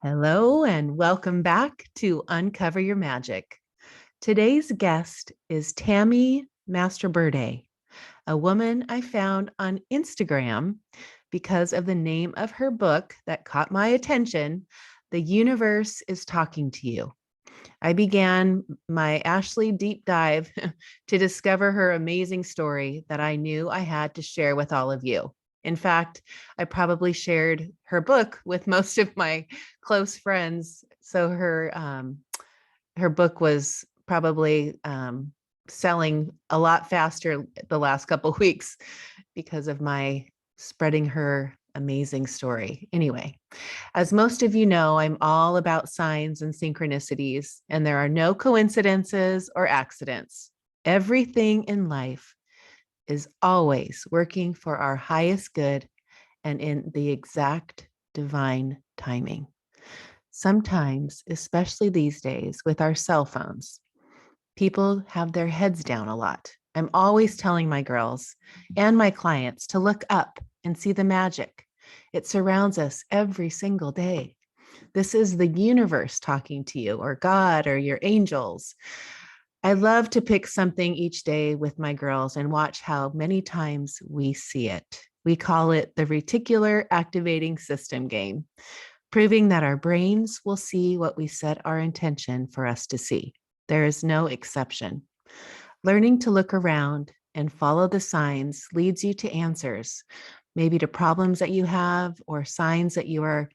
Hello, and welcome back to Uncover Your Magic. Today's guest is Tammy Mastroberte, a woman I found on Instagram because of the name of her book that caught my attention. The Universe is Talking to You. I began my Ashley deep dive to discover her amazing story that I knew I had to share with all of you. In fact, I probably shared her book with most of my close friends. So her book was probably selling a lot faster the last couple of weeks because of my spreading her amazing story. Anyway, as most of you know, I'm all about signs and synchronicities, and there are no coincidences or accidents. Everything in life is always working for our highest good and in the exact divine timing. Sometimes, especially these days with our cell phones, people have their heads down a lot. I'm always telling my girls and my clients to look up and see the magic. It surrounds us every single day. This is the universe talking to you, or God, or your angels. I love to pick something each day with my girls and watch how many times we see it. We call it the reticular activating system game, proving that our brains will see what we set our intention for us to see. There is no exception. Learning to look around and follow the signs leads you to answers, maybe to problems that you have, or signs that you are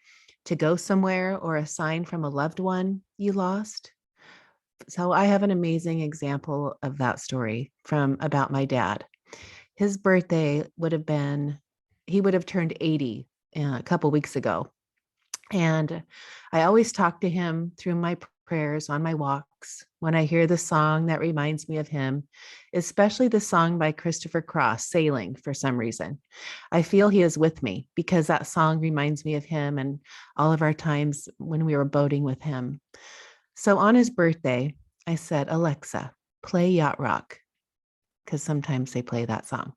to go somewhere, or a sign from a loved one you lost. So I have an amazing example of that story from about my dad. His birthday would have been, he would have turned 80 a couple weeks ago. And I always talk to him through my prayers on my walks when I hear the song that reminds me of him, especially the song by Christopher Cross, Sailing, for some reason. I feel he is with me because that song reminds me of him and all of our times when we were boating with him. So on his birthday, I said, Alexa, play Yacht Rock, because sometimes they play that song.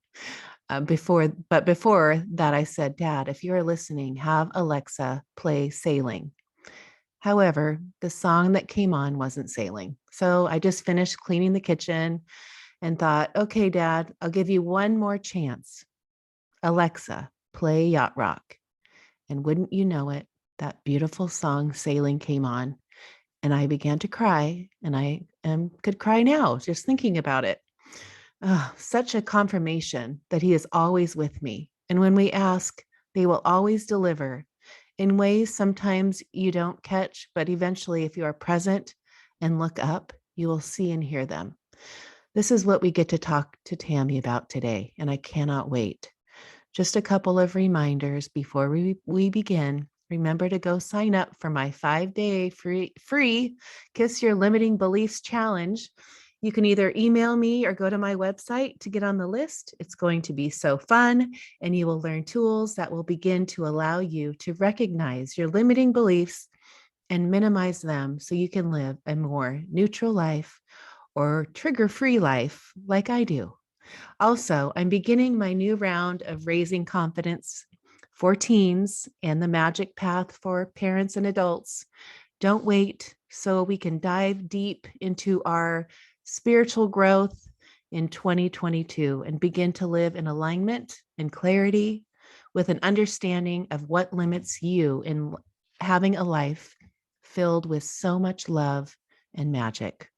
Before that, I said, Dad, if you're listening, have Alexa play Sailing. However, the song that came on wasn't Sailing. So I just finished cleaning the kitchen and thought, okay, Dad, I'll give you one more chance. Alexa, play Yacht Rock. And wouldn't you know it, that beautiful song Sailing came on, and I began to cry, and could cry now just thinking about it. Oh, such a confirmation that he is always with me. And when we ask, they will always deliver in ways sometimes you don't catch, but eventually, if you are present and look up, you will see and hear them. This is what we get to talk to Tammy about today, and I cannot wait. Just a couple of reminders before we begin. Remember to go sign up for my 5-day free Kiss Your Limiting Beliefs Challenge. You can either email me or go to my website to get on the list. It's going to be so fun, and you will learn tools that will begin to allow you to recognize your limiting beliefs and minimize them so you can live a more neutral life or trigger-free life like I do. Also, I'm beginning my new round of Raising Confidence for teens and the magic path for parents and adults. Don't wait so we can dive deep into our spiritual growth in 2022 and begin to live in alignment and clarity with an understanding of what limits you in having a life filled with so much love and magic.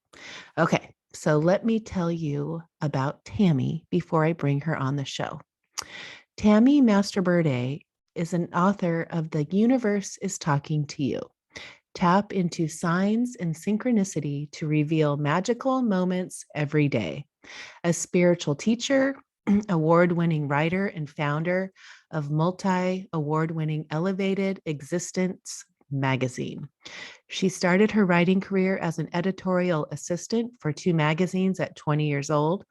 Okay, so let me tell you about Tammy before I bring her on the show. Tammy Mastroberte is an author of The Universe is Talking to You. Tap into signs and synchronicity to reveal magical moments every day. A spiritual teacher, award-winning writer, and founder of multi-award-winning Elevated Existence magazine. She started her writing career as an editorial assistant for 2 magazines at 20 years old,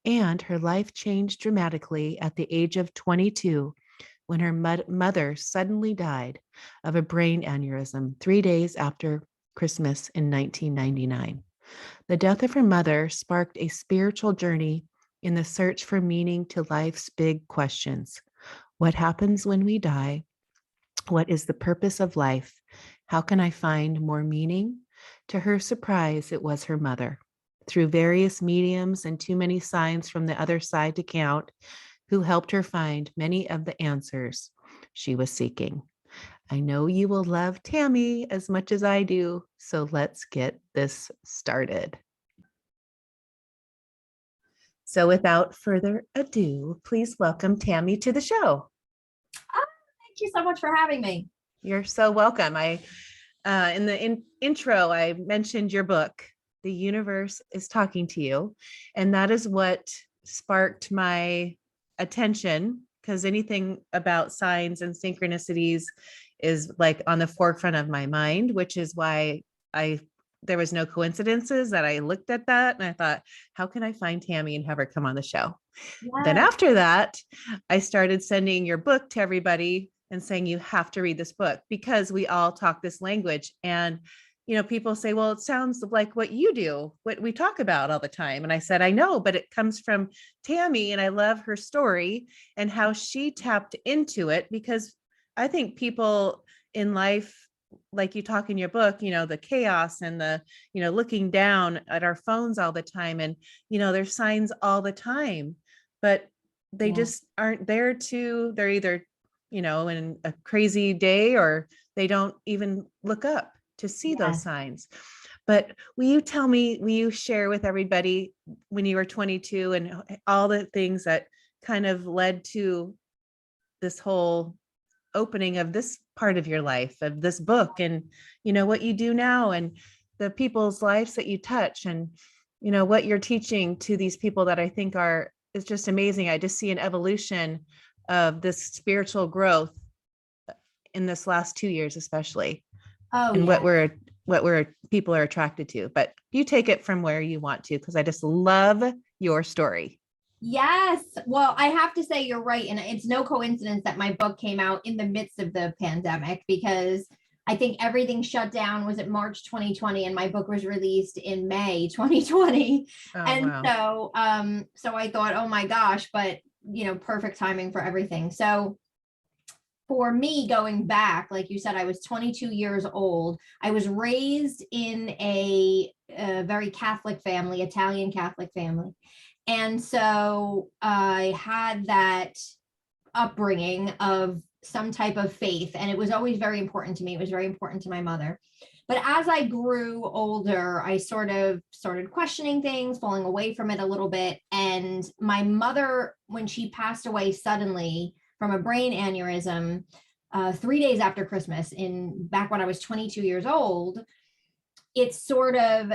and her life changed dramatically at the age of 22 when her mother suddenly died of a brain aneurysm 3 days after Christmas in 1999. The death of her mother sparked a spiritual journey in the search for meaning to life's big questions. What happens when we die? What is the purpose of life? How can I find more meaning? To her surprise, it was her mother. Through various mediums and too many signs from the other side to count, who helped her find many of the answers she was seeking. I know you will love Tammy as much as I do, so let's get this started. So without further ado, please welcome Tammy to the show. Thank you so much for having me. You're so welcome. In the intro, I mentioned your book, The Universe is Talking to You, and that is what sparked my attention, because anything about signs and synchronicities is like on the forefront of my mind, which is why there was no coincidences that I looked at that and I thought, how can I find Tammy and have her come on the show? Yes. Then after that, I started sending your book to everybody and saying, you have to read this book because we all talk this language. And, people say, well, it sounds like what you do, what we talk about all the time. And I said, I know, but it comes from Tammy. And I love her story and how she tapped into it, because I think people in life, like you talk in your book, the chaos and the, looking down at our phones all the time. And, there's signs all the time, but they just aren't there they're either, in a crazy day, or they don't even look up to see those signs. But will you share with everybody when you were 22 and all the things that kind of led to this whole opening of this part of your life, of this book, and what you do now, and the people's lives that you touch, and what you're teaching to these people that I think is just amazing. I just see an evolution of this spiritual growth in this last 2 years, especially. And what people are attracted to. But you take it from where you want to, because I just love your story. Yes. Well, I have to say you're right. And it's no coincidence that my book came out in the midst of the pandemic, because I think everything shut down was at March 2020 and my book was released in May 2020. Oh, and wow. so I thought, oh my gosh, but perfect timing for everything. So for me, going back, like you said, I was 22 years old. I was raised in a very Catholic family, Italian Catholic family. And so I had that upbringing of some type of faith, and it was always very important to me. It was very important to my mother. But as I grew older, I sort of started questioning things, falling away from it a little bit. And my mother, when she passed away suddenly from a brain aneurysm 3 days after Christmas, back when I was 22 years old, it sort of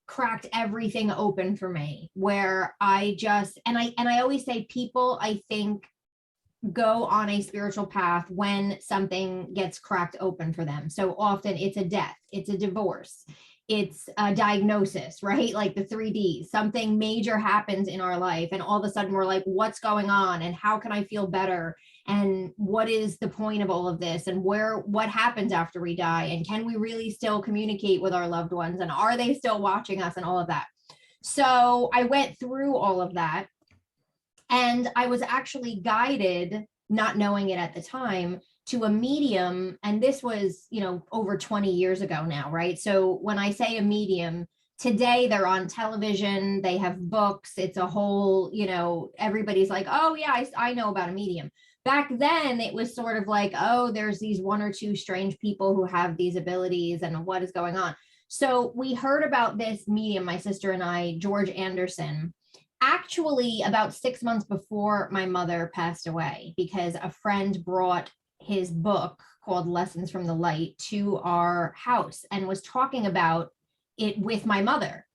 cracked everything open for me, where I always say, people, I think, go on a spiritual path when something gets cracked open for them. So often it's a death, it's a divorce, it's a diagnosis, right? Like the 3Ds, something major happens in our life and all of a sudden we're like, what's going on and how can I feel better? And what is the point of all of this? And what happens after we die? And can we really still communicate with our loved ones? And are they still watching us and all of that? So I went through all of that. And I was actually guided, not knowing it at the time, to a medium. And this was, over 20 years ago now, right? So when I say a medium, today they're on television, they have books, it's a whole, everybody's like, oh yeah, I know about a medium. Back then it was sort of like, oh, there's these one or two strange people who have these abilities and what is going on. So we heard about this medium, my sister and I, George Anderson, actually about 6 months before my mother passed away, because a friend brought his book called Lessons from the Light to our house and was talking about it with my mother.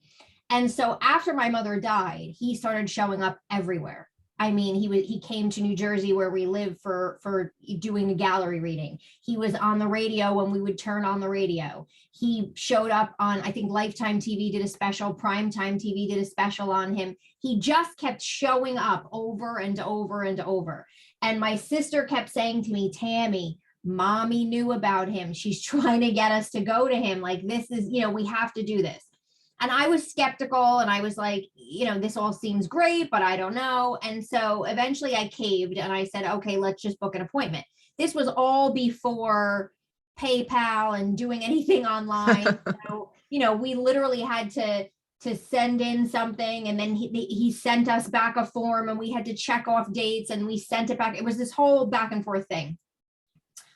And so after my mother died, he started showing up everywhere. I mean, he came to New Jersey where we live for doing a gallery reading. He was on the radio when we would turn on the radio. He showed up on, I think Lifetime TV did a special, Primetime TV did a special on him. He just kept showing up over and over and over. And my sister kept saying to me, Tammy, mommy knew about him. She's trying to get us to go to him. Like, this is, we have to do this. And I was skeptical and I was like, this all seems great, but I don't know. And so eventually I caved and I said, okay, let's just book an appointment. This was all before PayPal and doing anything online. So, we literally had to send in something, and then he sent us back a form, and we had to check off dates, and we sent it back. It was this whole back and forth thing.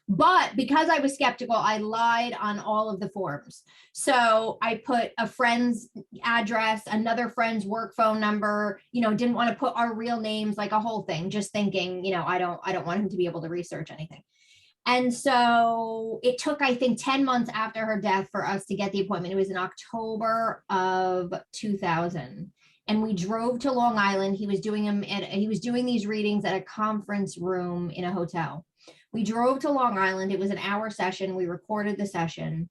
But because I was skeptical, I lied on all of the forms. So I put a friend's address, another friend's work phone number, didn't want to put our real names, like a whole thing, just thinking, I don't want him to be able to research anything. And so it took, I think, 10 months after her death for us to get the appointment. It was in October of 2000. And we drove to Long Island. He was doing these readings at a conference room in a hotel. We drove to Long Island. It was an hour session. We recorded the session,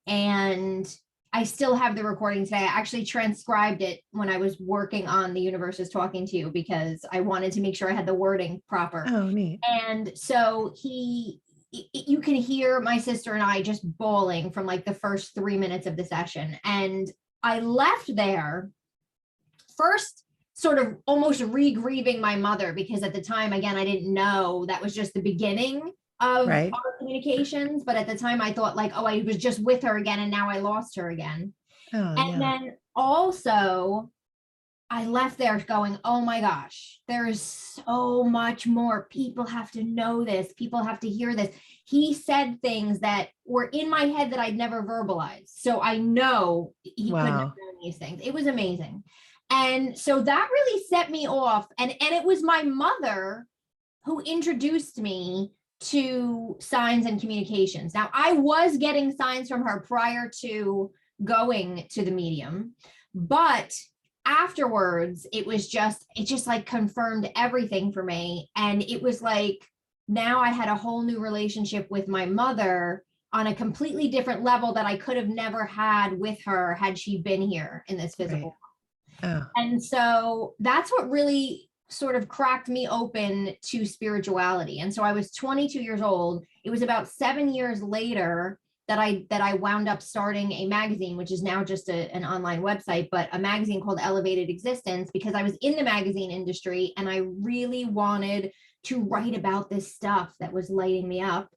and I still have the recording today. I actually transcribed it when I was working on The Universe is Talking to You, because I wanted to make sure I had the wording proper. Oh, neat. And so you can hear my sister and I just bawling from like the first 3 minutes of the session. And I left there first sort of almost re-grieving my mother, because at the time, again, I didn't know that was just the beginning of Right. our communications. But at the time I thought like, oh, I was just with her again, and now I lost her again. Oh, And yeah. then also I left there going, oh my gosh, there is so much more. People have to know this. People have to hear this. He said things that were in my head that I'd never verbalized. So I know he couldn't have Wow. known these things. It was amazing. And so that really set me off. And it was my mother who introduced me to signs and communications. Now, I was getting signs from her prior to going to the medium, but afterwards it just like confirmed everything for me. And it was like, now I had a whole new relationship with my mother on a completely different level that I could have never had with her had she been here in this physical world. Oh, And so that's what really sort of cracked me open to spirituality. And so I was 22 years old. It was about 7 years later that I wound up starting a magazine, which is now just an online website, but a magazine called Elevated Existence, because I was in the magazine industry and I really wanted to write about this stuff that was lighting me up.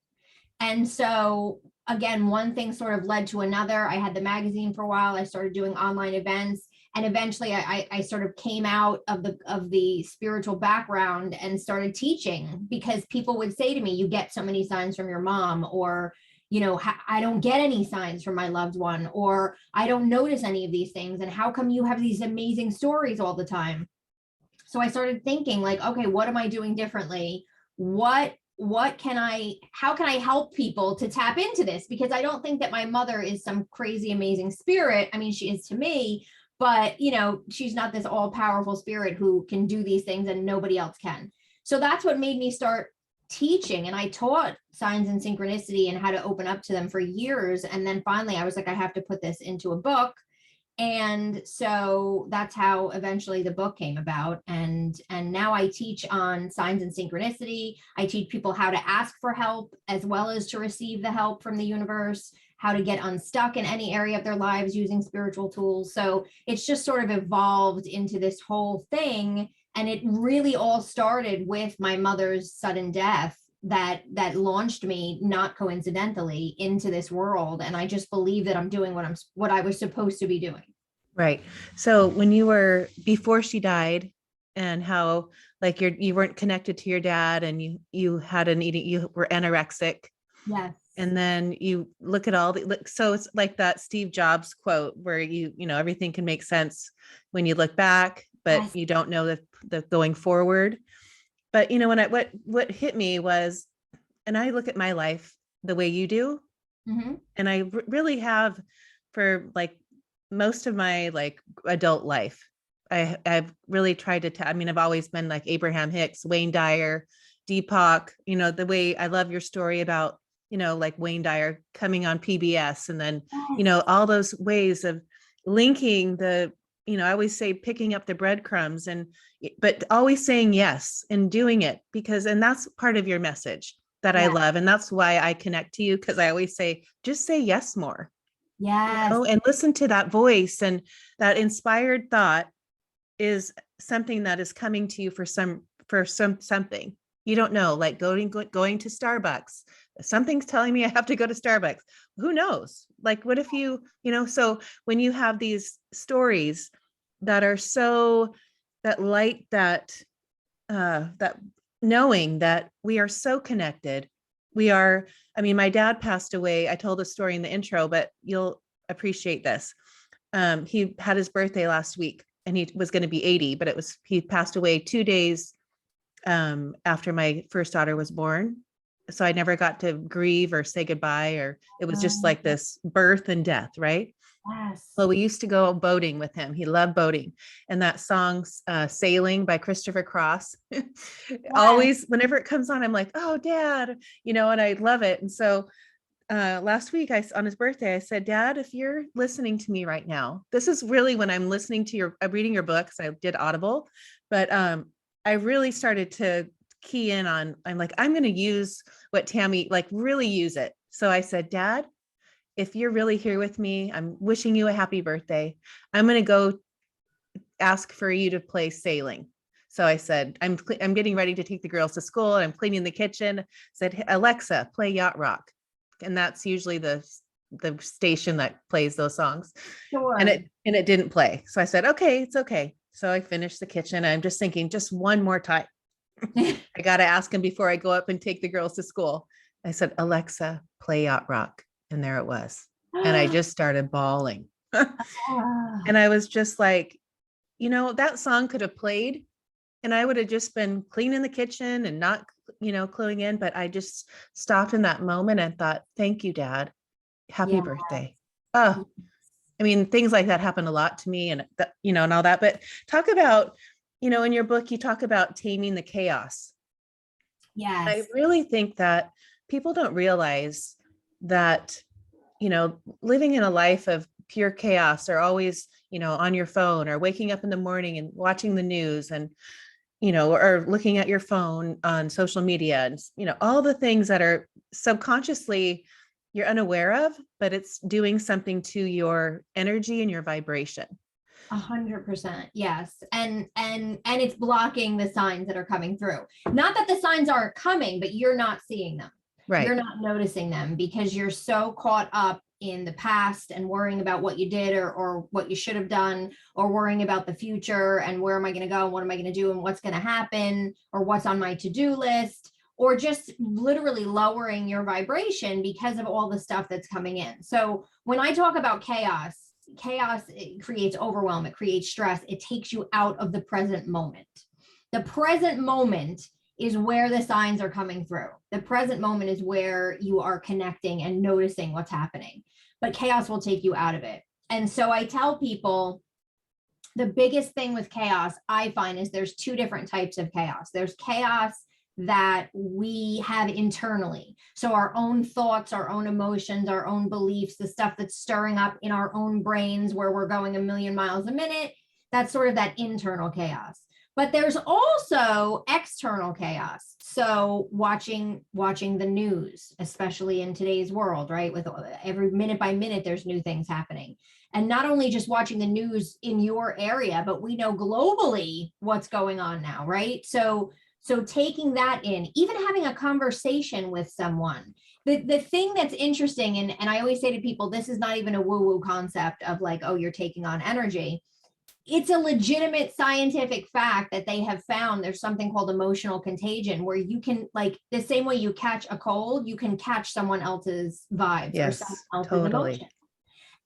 And so again, one thing sort of led to another. I had the magazine for a while. I started doing online events. And eventually I sort of came out of the spiritual background and started teaching, because people would say to me, you get so many signs from your mom, or I don't get any signs from my loved one, or I don't notice any of these things. And how come you have these amazing stories all the time? So I started thinking like, okay, what am I doing differently? How can I help people to tap into this? Because I don't think that my mother is some crazy, amazing spirit. I mean, she is to me, but she's not this all powerful spirit who can do these things and nobody else can. So that's what made me start teaching. And I taught signs and synchronicity and how to open up to them for years. And then finally I was like, I have to put this into a book. And so that's how eventually the book came about. And now I teach on signs and synchronicity. I teach people how to ask for help as well as to receive the help from the universe, how to get unstuck in any area of their lives using spiritual tools. So it's just sort of evolved into this whole thing. And it really all started with my mother's sudden death that launched me, not coincidentally, into this world. And I just believe that I'm doing what I was supposed to be doing. right. So when you were, before she died, and how like you weren't connected to your dad, and you had an eating, you were anorexic. Yes. And then you look at all the, so it's like that Steve Jobs quote where everything can make sense when you look back, but Yes. you don't know the going forward. But what hit me was, and I look at my life the way you do, Mm-hmm. and I really have for like most of my like adult life. I've really tried to, I mean, I've always been like Abraham Hicks, Wayne Dyer, Deepak, the way I love your story about, like Wayne Dyer coming on PBS, and then, Yes. all those ways of linking I always say picking up the breadcrumbs, but always saying yes and doing it, and that's part of your message that I Yes. love. And that's why I connect to you. Cause I always say, just say yes more, Yes. and listen to that voice, and that inspired thought is something that is coming to you for something you don't know, like going to Starbucks, something's telling me I have to go to Starbucks. Who knows? Like, what if so when you have these stories that are so, that light, that knowing that we are so connected, we are, I mean, my dad passed away. I told a story in the intro, but you'll appreciate this. He had his birthday last week and he was going to be 80, but he passed away 2 days after my first daughter was born. So I never got to grieve or say goodbye, or it was just like this birth and death, right? Yes. Well, we used to go boating with him. He loved boating. And that song, Sailing by Christopher Cross, Yes. always, whenever it comes on, I'm like, oh, Dad, and I love it. And so last week, on his birthday, I said, Dad, if you're listening to me right now, this is really when I'm listening to I'm reading your books. I did Audible, but I really started to key in on, I'm like, I'm going to use what Tammy, like really use it. So I said, Dad, if you're really here with me, I'm wishing you a happy birthday. I'm going to go ask for you to play Sailing. So I said, I'm getting ready to take the girls to school and I'm cleaning the kitchen. I said, Alexa, play Yacht Rock. And that's usually the station that plays those songs. Sure. And it didn't play. So I said, okay, it's okay. So I finished the kitchen. I'm just thinking, just one more time. I got to ask him before I go up and take the girls to school. I said, Alexa, play Yacht Rock. And there it was. And I just started bawling. And I was just like, that song could have played and I would have just been cleaning the kitchen and not, cluing in. But I just stopped in that moment and thought, thank you, Dad. Happy Yeah. birthday. Oh, I mean, things like that happen a lot to me and that, and all that. But talk about, in your book, you talk about taming the chaos. I Yes. really think that people don't realize that, living in a life of pure chaos or always, on your phone or waking up in the morning and watching the news and, or looking at your phone on social media and, all the things that are subconsciously you're unaware of, but it's doing something to your energy and your vibration. 100%. Yes. And it's blocking the signs that are coming through. Not that the signs aren't coming, but you're not seeing them. Right. You're not noticing them because you're so caught up in the past and worrying about what you did or what you should have done, or worrying about the future and where am I going to go and what am I going to do and what's going to happen or what's on my to-do list, or just literally lowering your vibration because of all the stuff that's coming in. So when I talk about chaos, it creates overwhelm, it creates stress, it takes you out of the present moment. The present moment is where the signs are coming through. The present moment is where you are connecting and noticing what's happening, but chaos will take you out of it. And so I tell people the biggest thing with chaos I find is there's two different types of chaos. There's chaos that we have internally. So our own thoughts, our own emotions, our own beliefs, the stuff that's stirring up in our own brains where we're going a million miles a minute, that's sort of that internal chaos. But there's also external chaos. So watching the news, especially in today's world, right? With every minute by minute, there's new things happening. And not only just watching the news in your area, but we know globally what's going on now, right? So taking that in, even having a conversation with someone, the thing that's interesting, and I always say to people, this is not even a woo-woo concept of like, oh, you're taking on energy. It's a legitimate scientific fact that they have found there's something called emotional contagion, where you can, like the same way you catch a cold, you can catch someone else's vibes or someone else's emotion.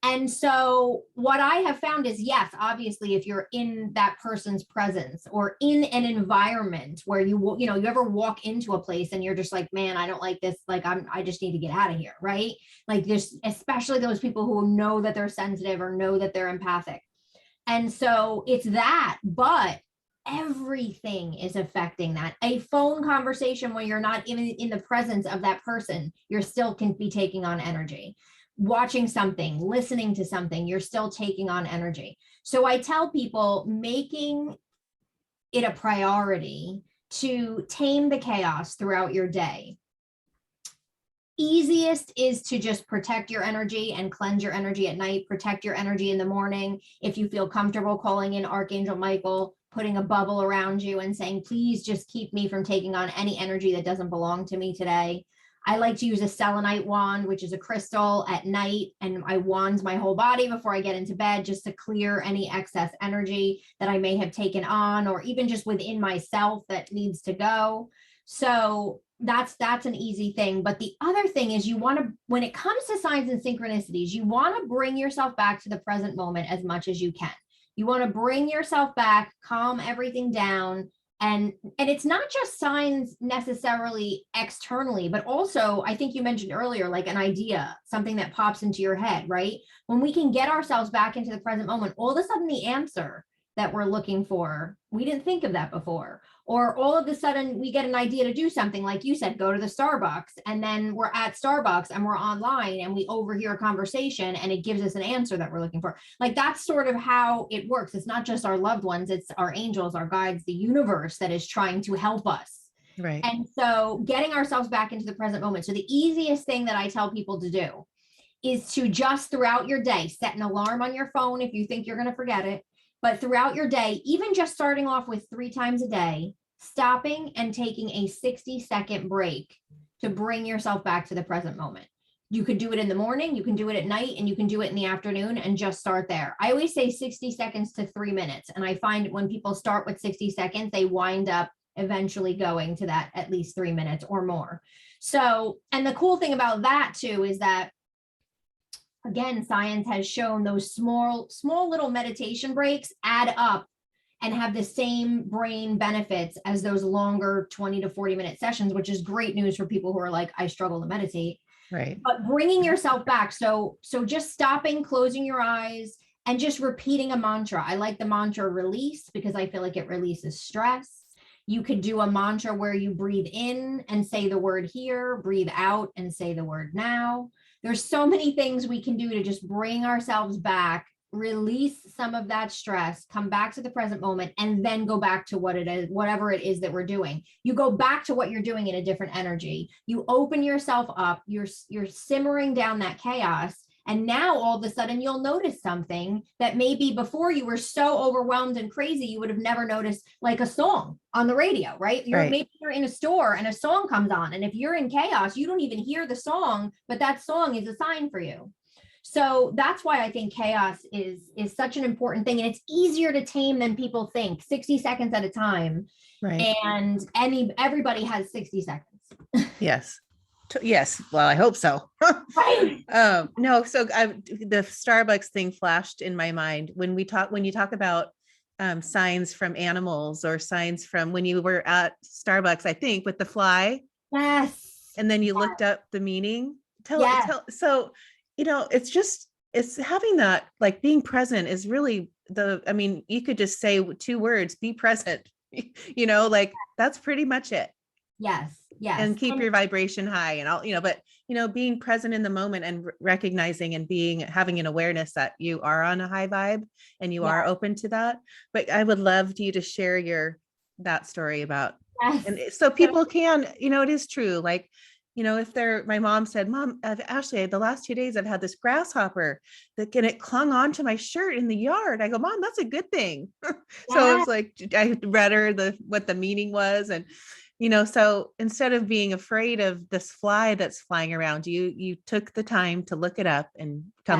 And so what I have found is, yes, obviously, if you're in that person's presence or in an environment where you ever walk into a place and you're just like, man, I don't like this. Like, I just need to get out of here. Right. Like there's especially those people who know that they're sensitive or know that they're empathic. And so it's that, but everything is affecting that. A phone conversation when you're not even in the presence of that person, you're still can be taking on energy. Watching something, listening to something, you're still taking on energy. So I tell people, making it a priority to tame the chaos throughout your day. Easiest is to just protect your energy and cleanse your energy at night, protect your energy in the morning. If you feel comfortable calling in Archangel Michael, putting a bubble around you and saying, please just keep me from taking on any energy that doesn't belong to me today. I like to use a selenite wand, which is a crystal, at night, and I wand my whole body before I get into bed just to clear any excess energy that I may have taken on, or even just within myself that needs to go. So that's an easy thing. But the other thing is, you want to, when it comes to signs and synchronicities, you want to bring yourself back to the present moment as much as you can. You want to bring yourself back, calm everything down. And it's not just signs necessarily externally, but also, I think you mentioned earlier, like an idea, something that pops into your head, right? When we can get ourselves back into the present moment, all of a sudden the answer that we're looking for, we didn't think of that before. Or all of a sudden we get an idea to do something, like you said, go to the Starbucks, and then we're at Starbucks and we're online and we overhear a conversation and it gives us an answer that we're looking for. Like, that's sort of how it works. It's not just our loved ones, it's our angels, our guides, the universe that is trying to help us. Right. And so getting ourselves back into the present moment. So the easiest thing that I tell people to do is to just throughout your day, set an alarm on your phone if you think you're going to forget it. But throughout your day, even just starting off with 3 times a day, stopping and taking a 60-second break to bring yourself back to the present moment. You could do it in the morning, you can do it at night, and you can do it in the afternoon, and just start there. I always say 60 seconds to 3 minutes. And I find when people start with 60 seconds, they wind up eventually going to that at least 3 minutes or more. So, and the cool thing about that too is that, again, science has shown those small little meditation breaks add up and have the same brain benefits as those longer 20 to 40-minute sessions, which is great news for people who are like, I struggle to meditate. Right. But bringing yourself back. So just stopping, closing your eyes, and just repeating a mantra. I like the mantra release because I feel like it releases stress. You could do a mantra where you breathe in and say the word here, breathe out and say the word now. There's so many things we can do to just bring ourselves back, release some of that stress, come back to the present moment, and then go back to what it is, whatever it is that we're doing. You go back to what you're doing in a different energy. You open yourself up, you're simmering down that chaos. And now all of a sudden you'll notice something that maybe before you were so overwhelmed and crazy, you would have never noticed, like a song on the radio, right? Maybe you're in a store and a song comes on. And if you're in chaos, you don't even hear the song, but that song is a sign for you. So that's why I think chaos is such an important thing. And it's easier to tame than people think, 60 seconds at a time. Right. And everybody has 60 seconds. Yes. Yes. Well, I hope so. Right. No, so the Starbucks thing flashed in my mind when you talk about signs from animals, or signs from when you were at Starbucks, I think, with the fly. Yes. And then you looked up the meaning. So, it's having that, like, being present is really you could just say 2 words, be present, like that's pretty much it. Yes. Yes. And keep your vibration high and all, but, being present in the moment and recognizing and having an awareness that you are on a high vibe and you are open to that. But I would love you to share that story about, and so people can, it is true. Like, if my mom said, Mom, Ashley, the last 2 days I've had this grasshopper and it clung onto my shirt in the yard. I go, Mom, that's a good thing. So it's like, I read her what the meaning was. And, so instead of being afraid of this fly that's flying around, you took the time to look it up and tell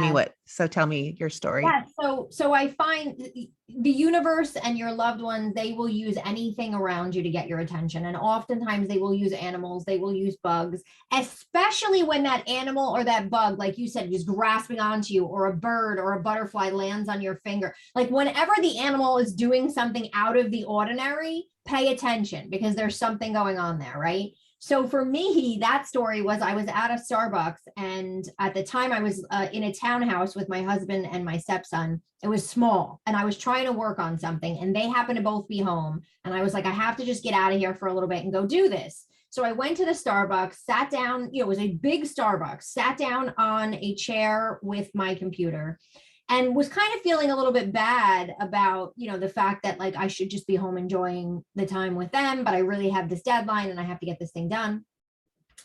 me your story. Yeah. So I find the universe and your loved ones, they will use anything around you to get your attention. And oftentimes they will use animals, they will use bugs, especially when that animal or that bug, like you said, is grasping onto you, or a bird or a butterfly lands on your finger. Like, whenever the animal is doing something out of the ordinary, pay attention, because there's something going on there, right? So for me, that story was, I was at a Starbucks, and at the time I was in a townhouse with my husband and my stepson. It was small, and I was trying to work on something, and they happened to both be home. And I was like, I have to just get out of here for a little bit and go do this. So I went to the Starbucks, sat down, it was a big Starbucks, sat down on a chair with my computer, and was kind of feeling a little bit bad about, the fact that, like, I should just be home enjoying the time with them, but I really have this deadline and I have to get this thing done.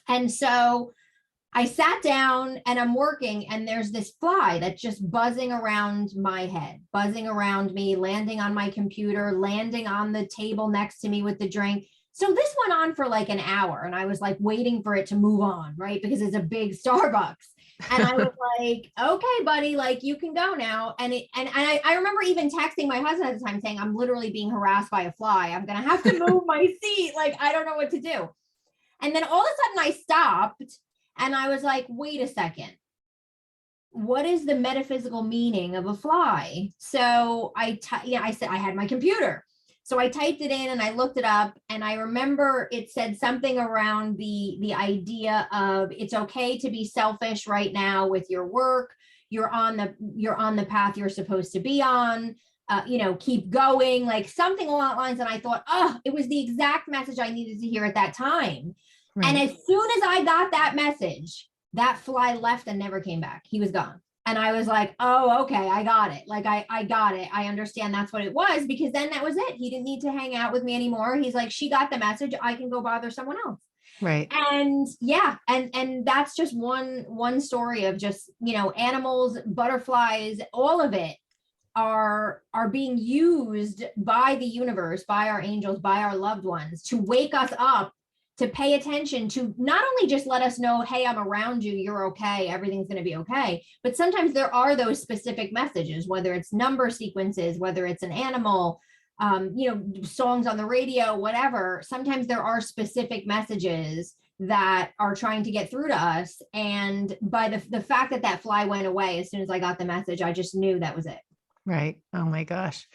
And so I sat down and I'm working, and there's this fly that's just buzzing around my head, buzzing around me, landing on my computer, landing on the table next to me with the drink. So this went on for like an hour and I was like waiting for it to move on, right? Because it's a big Starbucks. And I was like, okay, buddy, like you can go now. And I remember even texting my husband at the time saying, I'm literally being harassed by a fly. I'm gonna have to move my seat. Like, I don't know what to do. And then all of a sudden I stopped and I was like, wait a second. What is the metaphysical meaning of a fly? So I said I had my computer. So I typed it in and I looked it up and I remember it said something around the idea of it's okay to be selfish right now with your work. You're on the path you're supposed to be on. Keep going, like something along that lines. And I thought, oh, it was the exact message I needed to hear at that time. And Right. as soon as I got that message, that fly left and never came back. He was gone. And I was like, oh, okay, I got it. Like, I got it. I understand that's what it was, because then that was it. He didn't need to hang out with me anymore. He's like, she got the message. I can go bother someone else. Right. And yeah, and that's just one story of just, animals, butterflies, all of it are being used by the universe, by our angels, by our loved ones to wake us up, to pay attention, to not only just let us know, hey, I'm around you, you're okay, everything's going to be okay, but sometimes there are those specific messages, whether it's number sequences, whether it's an animal, songs on the radio, whatever. Sometimes there are specific messages that are trying to get through to us. And by the fact that that fly went away, as soon as I got the message, I just knew that was it. Right. Oh my gosh.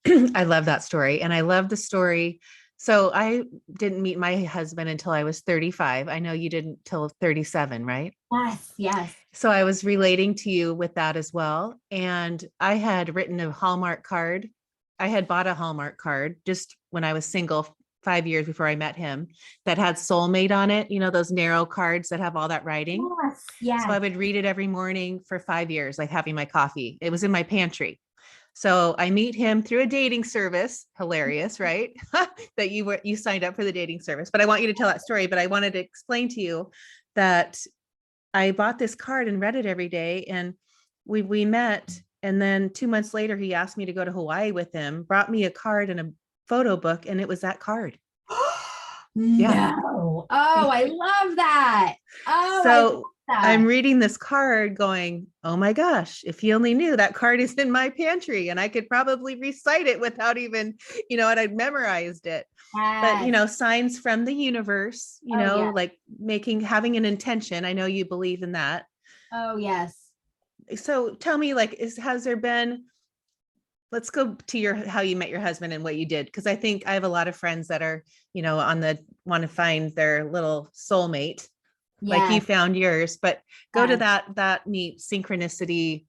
I love that story. And I love the story. So I didn't meet my husband until I was 35. I know you didn't till 37, right? Yes, yes. So I was relating to you with that as well. And I had written a Hallmark card. I had bought a Hallmark card just when I was single 5 years before I met him, that had soulmate on it, those narrow cards that have all that writing. Yes, So I yes. would read it every morning for 5 years, like having my coffee. It was in my pantry. So I meet him through a dating service. Hilarious, right? That you signed up for the dating service. But I want you to tell that story. But I wanted to explain to you that I bought this card and read it every day. And we met. And then 2 months later, he asked me to go to Hawaii with him, brought me a card and a photo book, and it was that card. Yeah. No. Oh, I love that. Oh, I love So I'm that. reading this card going, oh my gosh, if you only knew that card is in my pantry and I could probably recite it without even, and I'd memorized it. But, Yes. signs from the universe, Oh, yeah. like having an intention. I know you believe in that. Oh, yes. So tell me, like, has there been, let's go to how you met your husband and what you did. Cause I think I have a lot of friends that are, want to find their little soulmate, like you Yes. found yours, but go to Yes. that neat synchronicity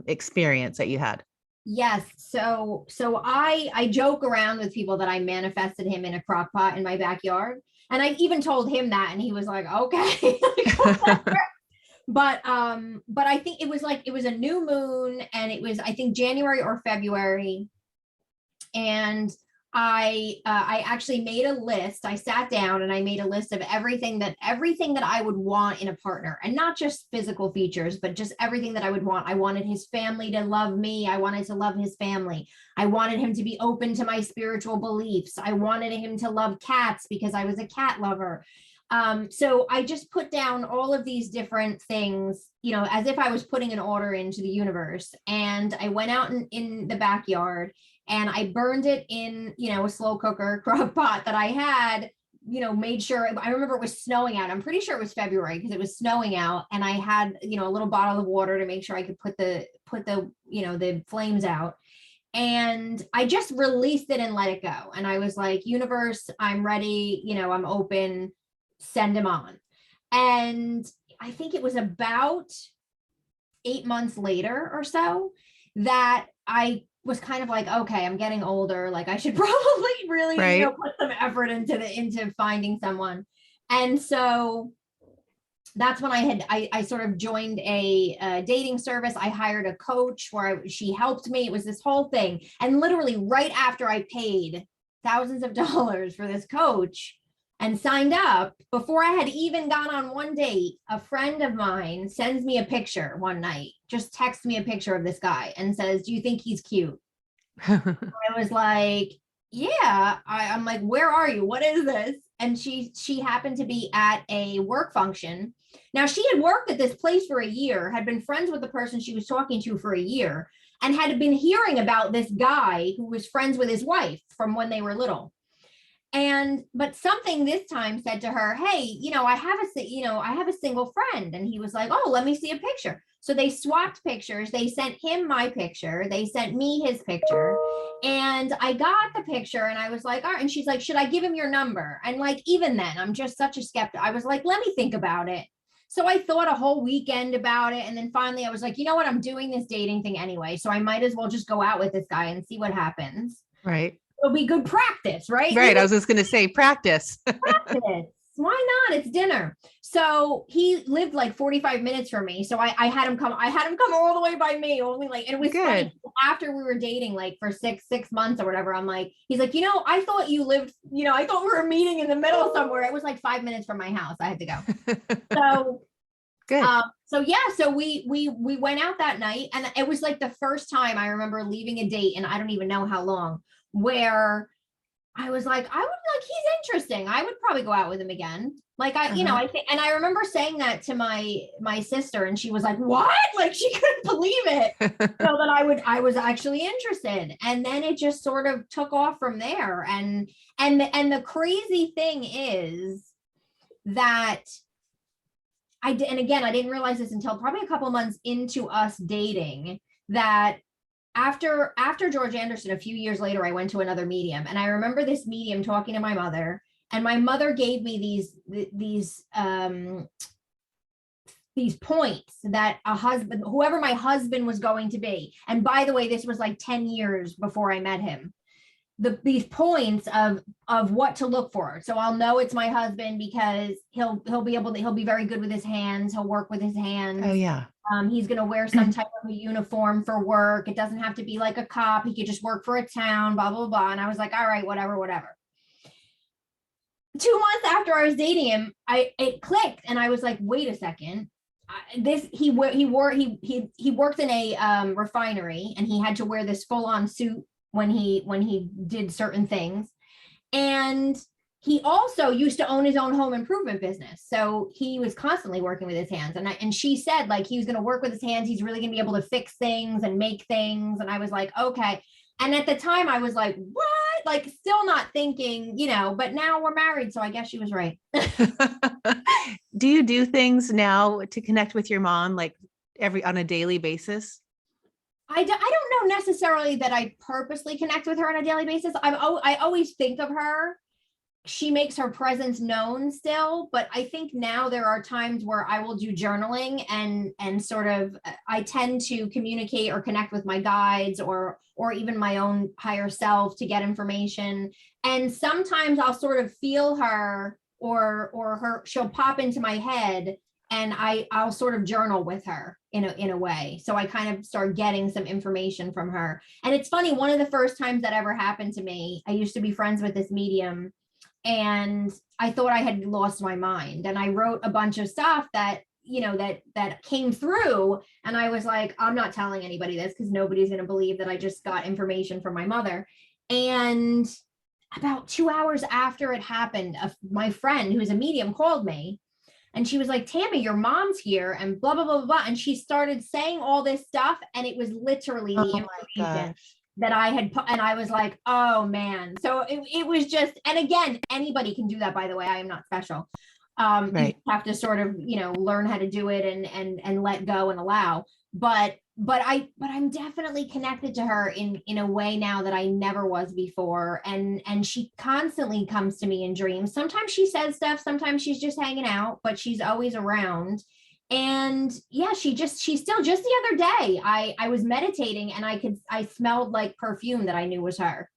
experience that you had. Yes. So I joke around with people that I manifested him in a crock pot in my backyard. And I even told him that and he was like, okay. But I think it was a new moon and it was, I think, January or February. And I actually made a list. I sat down and I made a list of everything that I would want in a partner, and not just physical features, but just everything that I would want. I wanted his family to love me. I wanted to love his family. I wanted him to be open to my spiritual beliefs. I wanted him to love cats because I was a cat lover. So I just put down all of these different things, as if I was putting an order into the universe. And I went out in the backyard and I burned it in, a slow cooker crock pot that I had, made sure. I remember it was snowing out. I'm pretty sure it was February because it was snowing out. And I had, a little bottle of water to make sure I could put the, the flames out. And I just released it and let it go. And I was like, universe, I'm ready. I'm open, send him on. And I think it was about 8 months later or so that I was kind of like, okay, I'm getting older. Like I should probably really, Right. put some effort into finding someone. And so that's when I sort of joined a dating service. I hired a coach where she helped me. It was this whole thing. And literally right after I paid thousands of dollars for this coach and signed up, before I had even gone on one date, a friend of mine sends me a picture one night, just texts me a picture of this guy and says, do you think he's cute? I was like, yeah, I'm like, where are you? What is this? And she happened to be at a work function. Now she had worked at this place for a year, had been friends with the person she was talking to for a year, and had been hearing about this guy who was friends with his wife from when they were little. And but something this time said to her, hey, I have a single friend. And he was like, oh, let me see a picture. So they swapped pictures. They sent him my picture, they sent me his picture, and I got the picture and I was like, all right. And she's like, should I give him your number? And like, even then, I'm just such a skeptic. I was like, let me think about it. So I thought a whole weekend about it, and then finally I was like, you know what, I'm doing this dating thing anyway, so I might as well just go out with this guy and see what happens. Right. It'll be good practice, right? Right. I was just going to say practice. Practice. Why not? It's dinner. So he lived like 45 minutes from me. So I had him come, all the way by me. Only like, and it was Good. funny after we were dating like for six months or whatever. I'm like, he's like, I thought you lived, I thought we were meeting in the middle somewhere. It was like 5 minutes from my house. I had to go. So Good. so yeah, so we went out that night, and it was like the first time I remember leaving a date, and I don't even know how long, where I was like, I would like, he's interesting. I would probably go out with him again. Like Uh-huh. I think, and I remember saying that to my sister, and she was like, what? Like she couldn't believe it. So that I was actually interested. And then it just sort of took off from there. And the crazy thing is that I did, and again, I didn't realize this until probably a couple months into us dating, that after George Anderson, a few years later, I went to another medium, and I remember this medium talking to my mother, and my mother gave me these points that a husband, whoever my husband was going to be, and by the way, this was like 10 years before I met him, these points of what to look for. So I'll know it's my husband because he'll be very good with his hands. He'll work with his Oh, hands. yeah. He's going to wear some type of a uniform for work. It doesn't have to be like a cop. He could just work for a town, blah, blah, blah. And I was like, all right, whatever, whatever. 2 months after I was dating him, it clicked, and I was like, wait a second. He worked in a refinery, and he had to wear this full on suit when he did certain things. And he also used to own his own home improvement business. So he was constantly working with his hands. And she said like he was going to work with his hands. He's really going to be able to fix things and make things. And I was like, okay. And at the time I was like, what? Like still not thinking, but now we're married. So I guess she was right. Do you do things now to connect with your mom, like on a daily basis? I don't know necessarily that I purposely connect with her on a daily basis. I always think of her. She makes her presence known still, but I think now there are times where I will do journaling, and sort of I tend to communicate or connect with my guides or even my own higher self to get information. And sometimes I'll sort of feel her, or her, she'll pop into my head, and I'll sort of journal with her in a way. So I kind of start getting some information from her. And it's funny, one of the first times that ever happened to me, I used to be friends with this medium, and I thought I had lost my mind, and I wrote a bunch of stuff that that came through, and I was like, I'm not telling anybody this because nobody's going to believe that I just got information from my mother. And about 2 hours after it happened, my friend who's a medium called me, and she was like, Tammy, your mom's here, and blah, blah, blah, blah, blah. And she started saying all this stuff, and it was literally Oh the my information gosh. that I had put, and I was like, oh man. So it was just, and again, anybody can do that, by the way. I am not special. You Right. have to sort of, learn how to do it, and let go and allow. But I'm definitely connected to her in a way now that I never was before. And she constantly comes to me in dreams. Sometimes she says stuff, sometimes she's just hanging out, but she's always around. And yeah, she still, just the other day, I was meditating, and I smelled like perfume that I knew was her.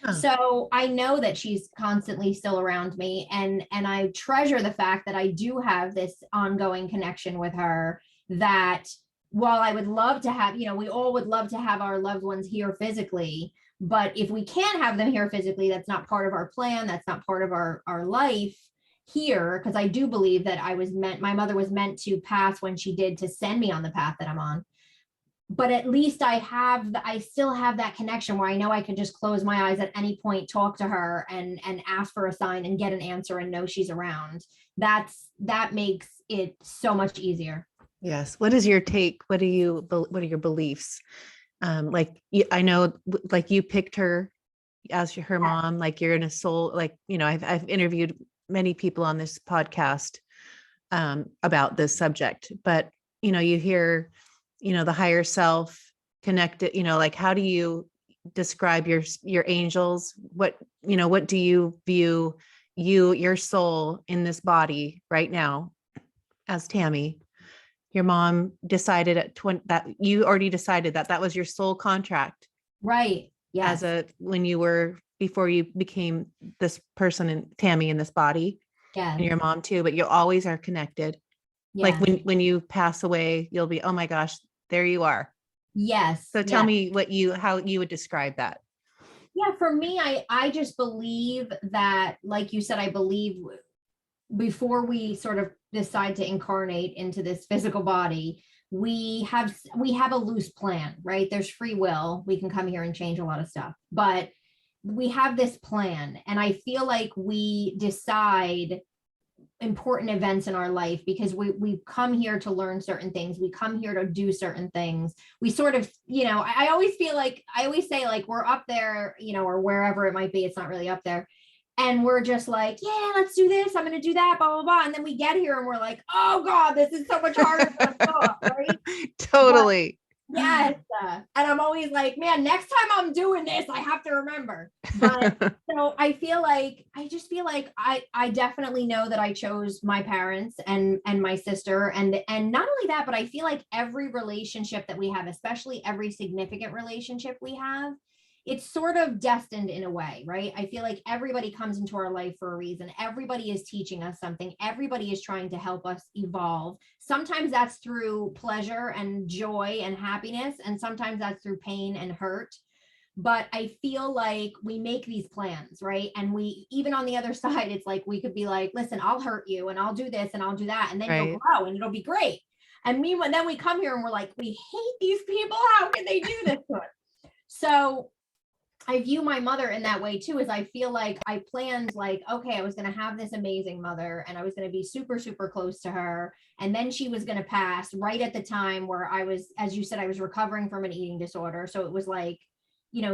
Huh. So I know that she's constantly still around me, and I treasure the fact that I do have this ongoing connection with her. That while I would love to have, we all would love to have our loved ones here physically, but if we can't have them here physically, that's not part of our plan, that's not part of our life here, because I do believe that my mother was meant to pass when she did, to send me on the path that I'm on. but at least I still have that connection where I know I can just close my eyes at any point, talk to her and ask for a sign and get an answer and know she's around. That makes it so much easier. Yes. What is your take? What are your beliefs? Like I know, like you picked her as her mom, like you're in a soul, like, I've interviewed many people on this podcast about this subject, but you hear, the higher self connected, like how do you describe your angels? What do you view your soul in this body right now as Tammy? Your mom decided at 20 that you already decided that that was your soul contract Right. as Yes. when you were, before you became this person and Tammy in this body, and Yes. your mom too, but you always are connected. Like Yes. when you pass away, you'll be, oh my gosh, there you are. Yes. So tell Yes. me how you would describe that. Yeah, for me, I just believe that, like you said, I believe before we sort of decide to incarnate into this physical body, we have a loose plan, right? There's free will. We can come here and change a lot of stuff, but we have this plan. And I feel like we decide important events in our life because we come here to learn certain things, we come here to do certain things. We sort of, I always feel like, I always say, like, we're up there, or wherever it might be, it's not really up there, and we're just like, yeah, let's do this, I'm going to do that, blah blah blah, and then we get here and we're like, oh god, this is so much harder than I thought, right? But Totally. yes. And I'm always like, man, next time I'm doing this, I have to remember. But so I just feel like I definitely know that I chose my parents and my sister. And not only that, but I feel like every relationship that we have, especially every significant relationship we have, it's sort of destined in a way, right? I feel like everybody comes into our life for a reason. Everybody is teaching us something. Everybody is trying to help us evolve. Sometimes that's through pleasure and joy and happiness, and sometimes that's through pain and hurt. But I feel like we make these plans, right? And we, even on the other side, it's like we could be like, listen, I'll hurt you and I'll do this and I'll do that. And then you'll Right. grow and it'll be great. And meanwhile, then we come here and we're like, we hate these people. How can they do this to us? So I view my mother in that way too, is I feel like I planned, like, okay, I was going to have this amazing mother and I was going to be super, super close to her. And then she was going to pass right at the time where I was, as you said, I was recovering from an eating disorder. So it was like,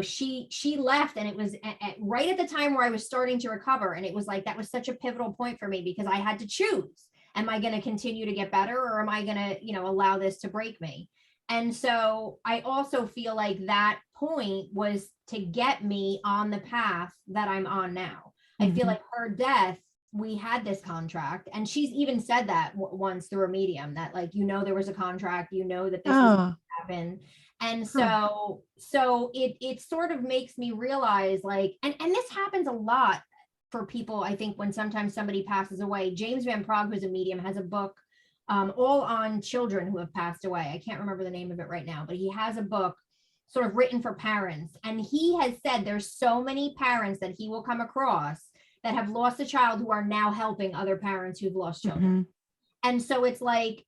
she left, and it was right at the time where I was starting to recover. And it was like, that was such a pivotal point for me because I had to choose. Am I going to continue to get better, or am I going to, allow this to break me? And so I also feel like that point was to get me on the path that I'm on now. I feel Mhm. like her death, we had this contract, and she's even said that once through a medium, that, like, there was a contract, that this was going Oh, to happen. And huh. so it sort of makes me realize, like, and this happens a lot for people, I think, when sometimes somebody passes away. James Van Prague, who's a medium, has a book all on children who have passed away. I can't remember the name of it right now, but he has a book sort of written for parents. And he has said there's so many parents that he will come across that have lost a child who are now helping other parents who've lost children. Mhm. And so it's like,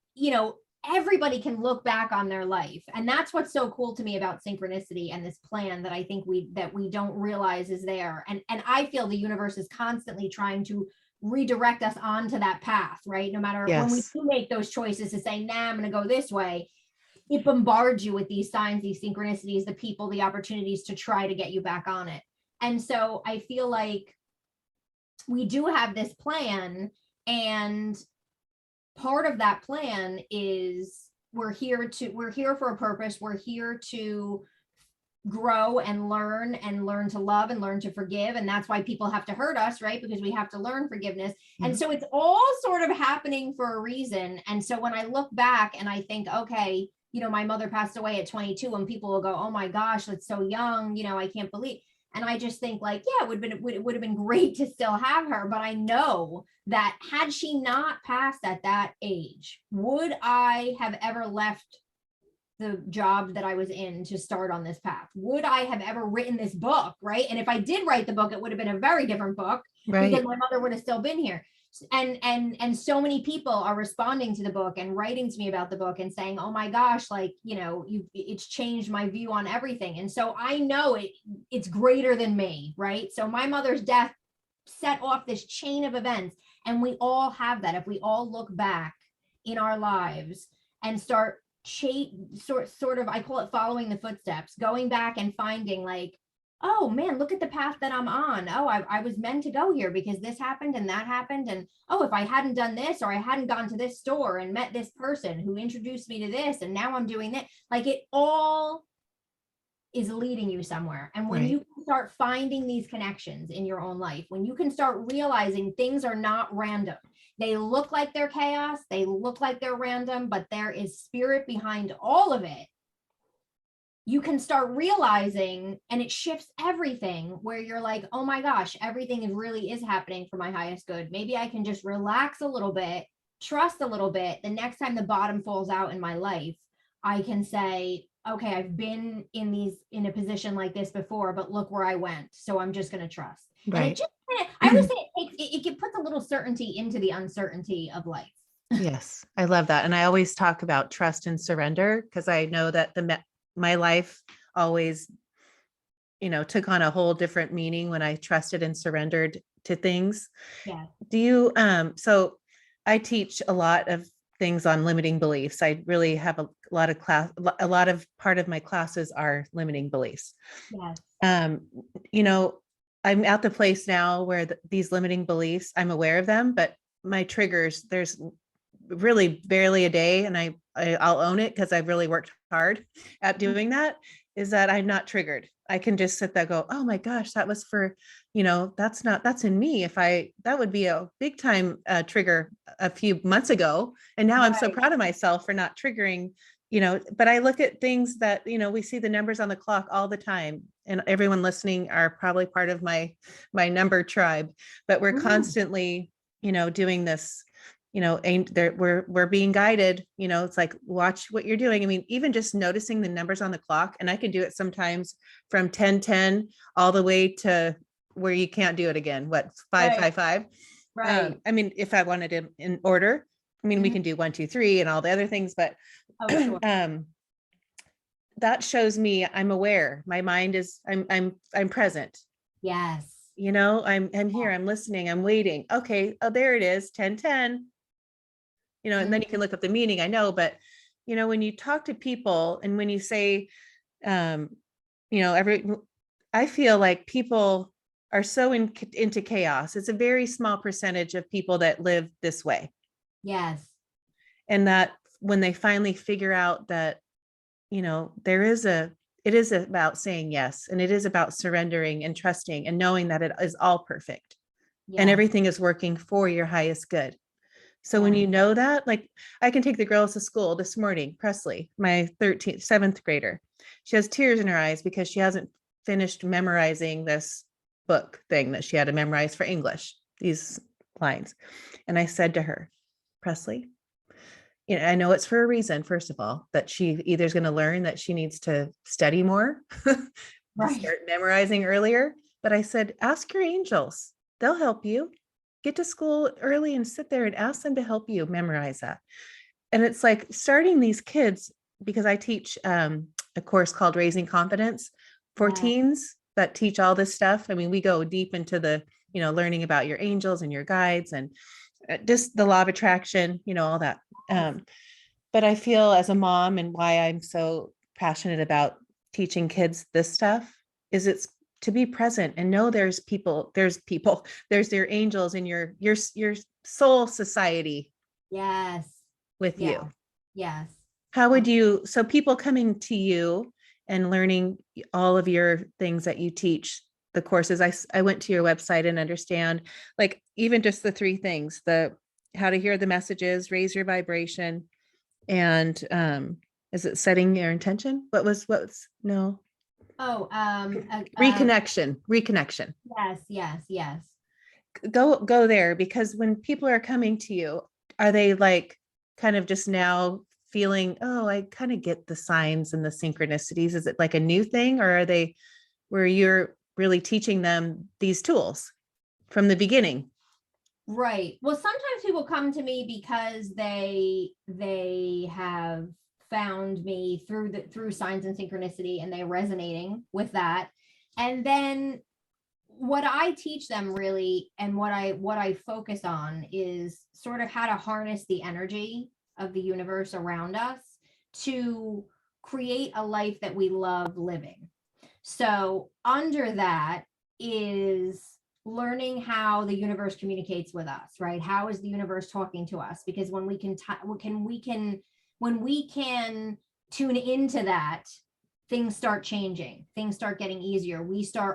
everybody can look back on their life. And that's what's so cool to me about synchronicity and this plan that I think we don't realize is there. And I feel the universe is constantly trying to redirect us onto that path, right? No matter, when we Yes. do make those choices to say, nah, I'm going to go this way, it bombards you with these signs, these synchronicities, the people, the opportunities to try to get you back on it. And so I feel like we do have this plan, and part of that plan is we're here for a purpose. We're here to grow and learn to love and learn to forgive. And that's why people have to hurt us, right? Because we have to learn forgiveness. And Yeah. so it's all sort of happening for a reason. And so when I look back and I think, okay, my mother passed away at 22, and people will go, oh my gosh, that's so young, I can't believe. And I just think, like, yeah, it would have been great to still have her. But I know that had she not passed at that age, would I have ever left the job that I was in to start on this path? Would I have ever written this book? Right. And if I did write the book, it would have been a very different book because Right. my mother would have still been here. And so many people are responding to the book and writing to me about the book and saying, oh my gosh, like, it's changed my view on everything. And so I know it's greater than me, right? So my mother's death set off this chain of events, and we all have that. If we all look back in our lives and start sort of, I call it following the footsteps, going back and finding like, oh man, look at the path that I'm on. Oh, I was meant to go here because this happened and that happened. And oh, if I hadn't done this, or I hadn't gone to this store and met this person who introduced me to this, and now I'm doing that, like it all is leading you somewhere. And when Right. you start finding these connections in your own life, when you can start realizing things are not random, they look like they're chaos, they look like they're random, but there is spirit behind all of it. You can start realizing, and it shifts everything, where you're like, oh my gosh, everything really is happening for my highest good. Maybe I can just relax a little bit, trust a little bit. The next time the bottom falls out in my life, I can say, okay, I've been in a position like this before, but look where I went. So I'm just going to trust. And it Right. just, I always say it puts a little certainty into the uncertainty of life. Yes, I love that. And I always talk about trust and surrender because I know that my life always, took on a whole different meaning when I trusted and surrendered to things. Yeah. Do you, so I teach a lot of things on limiting beliefs. I really have a lot of a lot of part of my classes are limiting beliefs. Yes. Um, you know, I'm at the place now where these limiting beliefs, I'm aware of them, but my triggers, there's really barely a day, and I'll own it because I've really worked hard at doing that, is that I'm not triggered. I can just sit there, go, oh my gosh, that was for, that's in me. That would be a big time trigger a few months ago. And now I'm so Right. proud of myself for not triggering, but I look at things that, we see the numbers on the clock all the time. And everyone listening are probably part of my number tribe, but we're Mhm. constantly, doing this, and we're being guided, it's like, watch what you're doing. I mean, even just noticing the numbers on the clock, and I can do it sometimes from 10:10 all the way to where you can't do it again. What, five, Right. five, five. Right. I mean, if I wanted it in order, I mean, we Mhm. can do 1, 2, 3 and all the other things, but Oh, sure. um, that shows me I'm aware. My mind is, I'm present. Yes. I'm here, I'm listening, I'm waiting. Okay, oh, there it is, 10:10. And then you can Mhm. look up the meaning, I know, but when you talk to people and when you say, um, every, I feel like people are so into chaos. It's a very small percentage of people that live this way. Yes. And that when they finally figure out that, it is about saying yes, and it is about surrendering and trusting and knowing that it is all perfect and Yes. everything is working for your highest good. So when Yes. you know that, like, I can take the girls to school this morning, Presley, my 7th grader. She has tears in her eyes because she hasn't finished memorizing this book thing that she had to memorize for English, these lines. And I said to her, Presley, I know it's for a reason, first of all, that she either is going to learn that she needs to study more, Right. start memorizing earlier. But I said, ask your angels, they'll help you. Get to school early and sit there and ask them to help you memorize that. And it's like starting these kids, because I teach a course called Raising Confidence for Yeah. teens that teach all this stuff. I mean, we go deep into the, learning about your angels and your guides and just the law of attraction, all that. Um, but I feel as a mom, and why I'm so passionate about teaching kids this stuff, is it's to be present and know there's your angels in your soul society Yes. with Yeah. you. Yes. How Um, would you, so people coming to you and learning all of your things that you teach, the courses, I went to your website and understand, like, even just the 3 things, the how to hear the messages, raise your vibration, and is it setting your intention? What's no, oh, reconnection. yes, yes, yes. Go there, because when people are coming to you, are they like kind of just now feeling, oh, I kind of get the signs and the synchronicities? Is it like a new thing, or are they where you're really teaching them these tools from the beginning? Right. Well, sometimes people come to me because they have found me through signs and synchronicity, and they're resonating with that. And then what I teach them really, and what I focus on, is sort of how to harness the energy of the universe around us to create a life that we love living. So under that is learning how the universe communicates with us, right? How is the universe talking to us? Because when we can tune into that, things start changing, things start getting easier.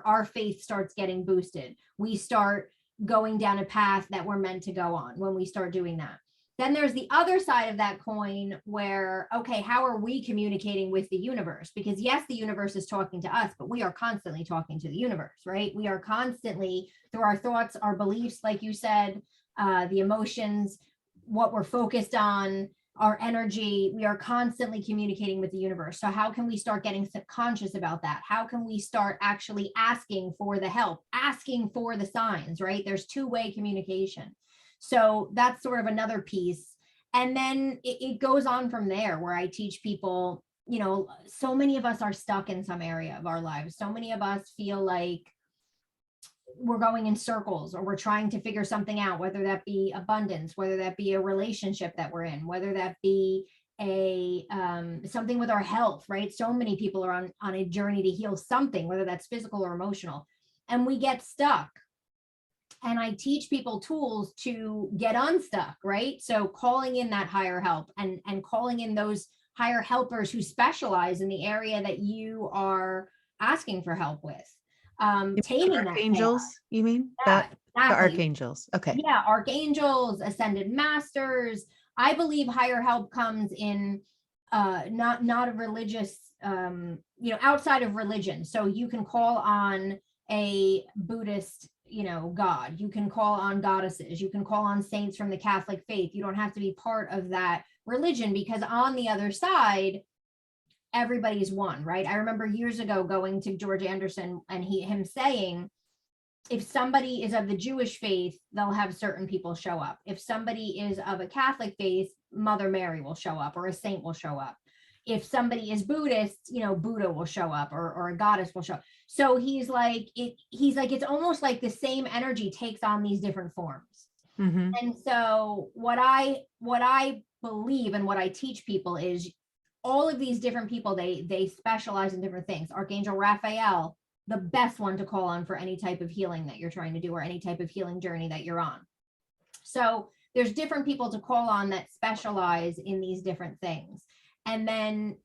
Our faith starts getting boosted. We start going down a path that we're meant to go on when we start doing that. Then there's the other side of that coin where, okay, how are we communicating with the universe? Because yes, the universe is talking to us, but we are constantly talking to the universe, right? We are constantly, through our thoughts, our beliefs, like you said, the emotions, what we're focused on, our energy, we are constantly communicating with the universe. So how can we start getting subconscious about that? How can we start actually asking for the help, asking for the signs, right? There's two-way communication. So that's sort of another piece. And then it goes on from there, where I teach people, so many of us are stuck in some area of our lives. So many of us feel like we're going in circles, or we're trying to figure something out, whether that be abundance, whether that be a relationship that we're in, whether that be a something with our health, right? So many people are on a journey to heal something, whether that's physical or emotional, and we get stuck. And I teach people tools to get unstuck, right? So calling in that higher help, and calling in those higher helpers who specialize in the area that you are asking for help with. You mean the Taming that chaos. archangels, you mean? Yeah, The exactly. archangels. Okay. Yeah, archangels, ascended masters. I believe higher help comes in not a religious, outside of religion. So you can call on a Buddhist, god. You can call on goddesses. You can call on saints from the Catholic faith. You don't have to be part of that religion, because on the other side, everybody's one, right? I remember years ago going to George Anderson and him saying, if somebody is of the Jewish faith, they'll have certain people show up. If somebody is of a Catholic faith, Mother Mary will show up, or a saint will show up. If somebody is Buddhist, Buddha will show up, or a goddess will show up. So he's like, it's almost like the same energy takes on these different forms. Mm-hmm. And so what I believe and what I teach people is all of these different people, they specialize in different things. Archangel Raphael, the best one to call on for any type of healing that you're trying to do, or any type of healing journey that you're on. So there's different people to call on that specialize in these different things. And then